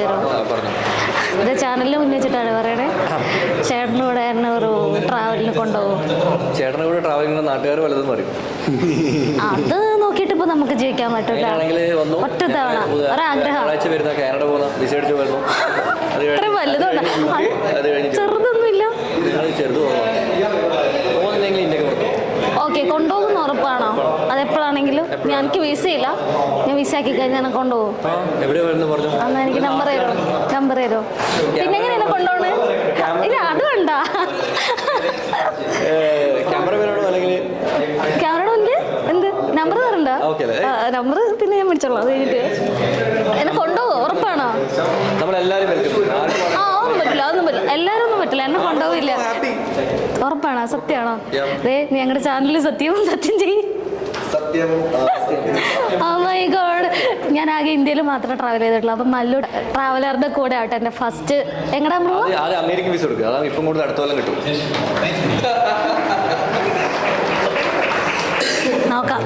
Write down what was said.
ചോദിച്ചു തരും. ഇത് ചാനലിൽ മുന്നേ വെച്ചിട്ടാണ് പറയണേ. ചേട്ടൻ്റെ കൂടെ എന്നെ ഒരു ട്രാവലിന് കൊണ്ടുപോകും. ചേട്ടൻ്റെ കൂടെ ട്രാവലിംഗ് നാട്ടുകാർ വല്ലതും പറയും. അത് നോക്കിയിട്ട് ഇപ്പൊ നമുക്ക് ജീവിക്കാൻ പറ്റില്ല. ഒറ്റ തവണ ഒരാഗ്രഹം വരുന്ന കാനഡ പോകുന്ന വിസ അടിച്ച് വരുന്നു. അത്ര വലുതുണ്ട്, ചെറുതൊന്നുമില്ല. ചെറുത് പോകുന്നെങ്കിൽ ഇന്ത്യക്ക് പുറത്തു. ഓക്കെ, കൊണ്ടുപോകുന്ന ഉറപ്പാണോ? അതെപ്പോഴാണെങ്കിലും എനിക്ക് വിസ ഇല്ല, ഞാൻ വിസ ആക്കി കഴിഞ്ഞാൽ എന്നെ കൊണ്ടുപോകും. എന്നാ എനിക്ക് നമ്പർ തരോ. പിന്നെ എങ്ങനെയാണ് കൊണ്ടുപോകണേ? ഇല്ല അത് വേണ്ട. ക്യാമറ ഉണ്ട്, എന്ത് നമ്പർ തരണ്ട? നമ്പർ പിന്നെ ഞാൻ വിളിച്ചോളാം. അത് കഴിഞ്ഞിട്ട് എന്നെ കൊണ്ടുപോകും ഉറപ്പാണോ? ഒന്നും പറ്റില്ല, അതൊന്നും പറ്റില്ല. എല്ലാരും ഒന്നും പറ്റില്ല, എന്നെ കൊണ്ടുപോകില്ല. ഉറപ്പാണോ? സത്യമാണോ? അതെ, ഞങ്ങളുടെ ചാനലിൽ സത്യം ചെയ്യും. Oh my God. ഞാൻ ആകെ ഇന്ത്യയിൽ മാത്രമേ ട്രാവൽ ചെയ്തിട്ടുള്ളൂ. അപ്പം മല്ലു ട്രാവലറുടെ കൂടെ ആവട്ടെ എൻ്റെ ഫസ്റ്റ്. എങ്ങടാ അമേരിക്കൻ വിസ കൊടുക്കുക, അതാണ് ഇപ്പം കൂടുതൽ അടുത്ത കൊല്ലം കിട്ടും. നോക്കാം.